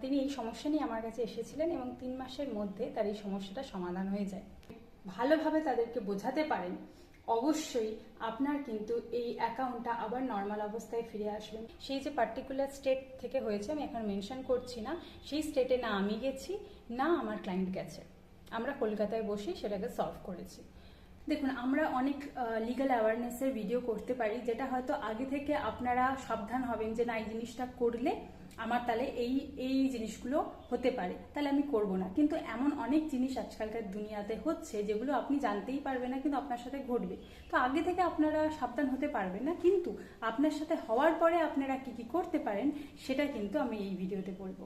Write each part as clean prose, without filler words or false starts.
তিনি এই সমস্যা নিয়ে আমার কাছে এসেছিলেন এবং 3 মাসের মধ্যে তার এই সমস্যাটা সমাধান হয়ে যায়। ভালোভাবে তাদেরকে বোঝাতে পারেন, অবশ্যই আপনার কিন্তু এই অ্যাকাউন্টটা আবার নর্মাল অবস্থায় ফিরে আসবে। সেই যে পার্টিকুলার স্টেট থেকে হয়েছে, আমি এখন মেনশন করছি না, সেই স্টেটে না আমি গেছি না আমার ক্লায়েন্ট গেছে, আমরা কলকাতায় বসে সেটাকে সলভ করেছি। দেখুন, আমরা অনেক লিগাল অ্যাওয়ারনেসের ভিডিও করতে পারি, যেটা হয়তো আগে থেকে আপনারা সাবধান হবেন যে না এই জিনিসটা করলে আমার তাহলে এই জিনিসগুলো হতে পারে, তাহলে আমি করব না। কিন্তু এমন অনেক জিনিস আজকালকার দুনিয়াতে হচ্ছে যেগুলো আপনি জানতেই পারবেন না, কিন্তু আপনার সাথে ঘটবে। তো আগে থেকে আপনারা সাবধান হতে পারবেন না, কিন্তু আপনার সাথে হওয়ার পরে আপনারা কি কি করতে পারেন সেটা কিন্তু আমি এই ভিডিওতে বলবো।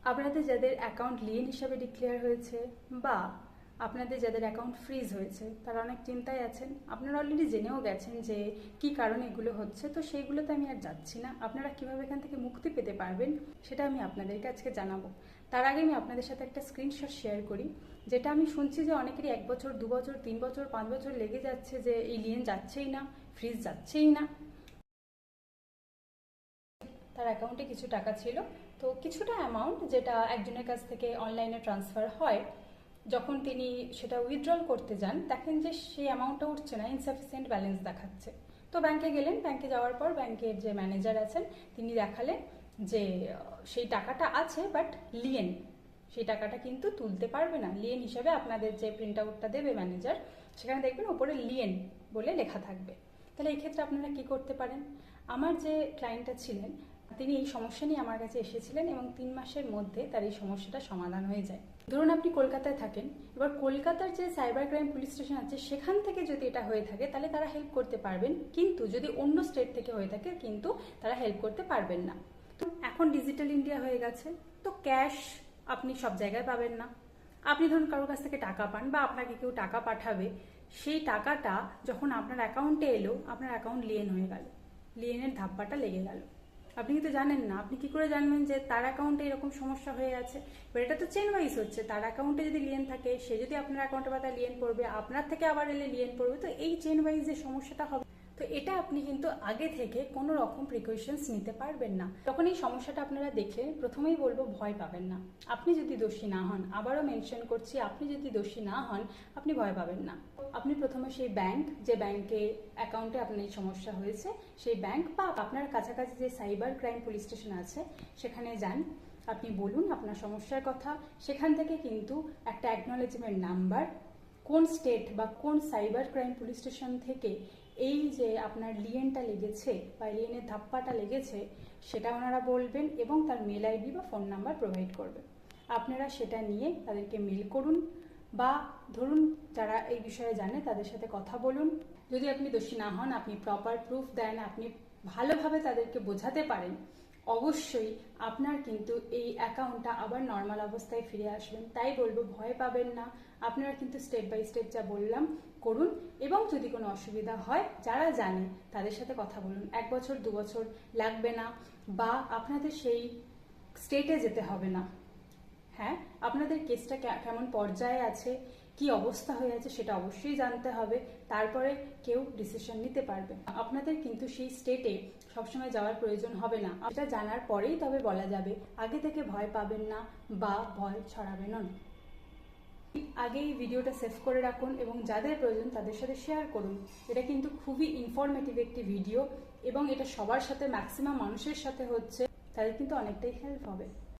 আপনাদের যাদের অ্যাকাউন্ট লিয়েন হিসাবে ডিক্লেয়ার হয়েছে বা আপনাদের যাদের অ্যাকাউন্ট ফ্রিজ হয়েছে তারা অনেক চিন্তায় আছেন। আপনারা অলরেডি জেনেও গেছেন যে কি কারণে এগুলো হচ্ছে, তো সেইগুলোতে আমি আর যাচ্ছি না। আপনারা কিভাবে এখান থেকে মুক্তি পেতে পারবেন সেটা আমি আপনাদেরকে আজকে জানাবো। তার আগে আমি আপনাদের সাথে একটা স্ক্রিনশট শেয়ার করি, যেটা আমি শুনছি যে অনেকেরই 1 বছর 2 বছর 3 বছর 5 বছর লেগে যাচ্ছে, যে এই লিয়েন যাচ্ছেই না, ফ্রিজ যাচ্ছেই না। তার অ্যাকাউন্টে কিছু টাকা ছিল, তো কিছুটা অ্যামাউন্ট যেটা একজনের কাছ থেকে অনলাইনে ট্রান্সফার হয়, যখন তিনি সেটা উইথড্রল করতে যান দেখেন যে সেই অ্যামাউন্টটা উঠছে না, ইনসাফিসিয়েন্ট ব্যালেন্স দেখাচ্ছে। তো ব্যাংকে গেলেন, ব্যাংকে যাওয়ার পর ব্যাংকের যে ম্যানেজার আছেন তিনি দেখালেন যে সেই টাকাটা আছে বাট লিয়েন, সেই টাকাটা কিন্তু তুলতে পারবে না। লিয়েন হিসাবে আপনাদের যে প্রিন্ট আউটটা দেবে ম্যানেজার, সেখানে দেখবেন ওপরে লিয়েন বলে লেখা থাকবে। তাহলে এই ক্ষেত্রে আপনারা কি করতে পারেন? আমার যে ক্লায়েন্টটা ছিলেন তিনি এই সমস্যা নিয়ে আমার কাছে এসেছিলেন এবং 3 মাসের মধ্যে তার এই সমস্যাটা সমাধান হয়ে যায়। ধরুন আপনি কলকাতায় থাকেন, এবার কলকাতার যে সাইবার ক্রাইম পুলিশ স্টেশন আছে সেখান থেকে যদি এটা হয়ে থাকে তাহলে তারা হেল্প করতে পারবেন, কিন্তু যদি অন্য স্টেট থেকে হয়ে থাকে কিন্তু তারা হেল্প করতে পারবেন না। তো এখন ডিজিটাল ইন্ডিয়া হয়ে গেছে, তো ক্যাশ আপনি সব জায়গায় পাবেন না। আপনি ধরুন কারোর কাছ থেকে টাকা পান বা আপনাকে কেউ টাকা পাঠাবে, সেই টাকাটা যখন আপনার অ্যাকাউন্টে এলো আপনার অ্যাকাউন্ট লিয়েন হয়ে গেল, লিয়েনের ধাপ্পাটা লেগে গেল। আপনি কিন্তু জানেন না, আপনি কি করে জানবেন যে তার অ্যাকাউন্টে এরকম সমস্যা হয়ে আছে? এবার এটা তো চেন ওয়াইজ হচ্ছে, তার অ্যাকাউন্টে যদি লিয়েন থাকে, সে যদি আপনার অ্যাকাউন্টে বা তার লিয়েন পড়বে, আপনার থেকে আবার এলে লিয়েন পড়বে, তো এই চেন ওয়াইজ যে সমস্যাটা হবে, তো এটা আপনি কিন্তু আগে থেকে কোনো রকম প্রিকশনস নিতে পারবেন না। তখন এই সমস্যাটা আপনারা দেখলে প্রথমেই বলবো ভয় পাবেন না। আপনি যদি দোষী না হন, আবারও মেনশন করছি, আপনি যদি দোষী না হন আপনি ভয় পাবেন না। আপনি প্রথমে সেই ব্যাংক, যে ব্যাংকে অ্যাকাউন্টে আপনার এই সমস্যা হয়েছে, সেই ব্যাংক বা আপনার কাছাকাছি যে সাইবার ক্রাইম পুলিশ স্টেশন আছে সেখানে যান, আপনি বলুন আপনার সমস্যার কথা। সেখান থেকে কিন্তু একটা অ্যাকনলেজমেন্ট নাম্বার, কোন স্টেট বা কোন সাইবার ক্রাইম পুলিশ স্টেশন থেকে এই যে আপনার লিয়েনটা লেগেছে বা লিয়েনের ধাপ্পাটা লেগেছে সেটা ওনারা বলবেন এবং তার মেল আইডি বা ফোন নাম্বার প্রোভাইড করবেন। আপনারা সেটা নিয়ে তাদেরকে মেল করুন বা ধরুন যারা এই বিষয়ে জানে তাদের সাথে কথা বলুন। যদি আপনি দোষী না হন, আপনি প্রপার প্রুফ দেন, আপনি ভালোভাবে তাদেরকে বোঝাতে পারেন, অবশ্যই আপনার কিন্তু এই অ্যাকাউন্টটা আবার নর্মাল অবস্থায় ফিরে আসবেন। তাই বলবো ভয় পাবেন না, আপনারা কিন্তু স্টেপ বাই স্টেপ যা বললাম করুন। এবং যদি কোনো অসুবিধা হয় যারা জানে তাদের সাথে কথা বলুন। 1 বছর 2 বছর লাগবে না, বা আপনাদের সেই স্টেটে যেতে হবে না। হ্যাঁ, আপনাদের কেসটা কেমন পর্যায়ে আছে, কি অবস্থা হয়ে আছে সেটা অবশ্যই জানতে হবে, তারপরে কেউ ডিসিশন নিতে পারবে। আপনাদের কিন্তু সেই স্টেটে সবসময় যাওয়ার প্রয়োজন হবে না, এটা জানার পরেই তবে বলা যাবে। আগে থেকে ভয় পাবেন না বা ভয় ছড়াবেন না। আগেই ভিডিওটা সেভ করে রাখুন এবং যাদের প্রয়োজন তাদের সাথে শেয়ার করুন। এটা কিন্তু খুবই ইনফরমেটিভ একটি ভিডিও এবং এটা সবার সাথে, ম্যাক্সিমাম মানুষের সাথে হচ্ছে, তাদের কিন্তু অনেকটাই হেল্প হবে।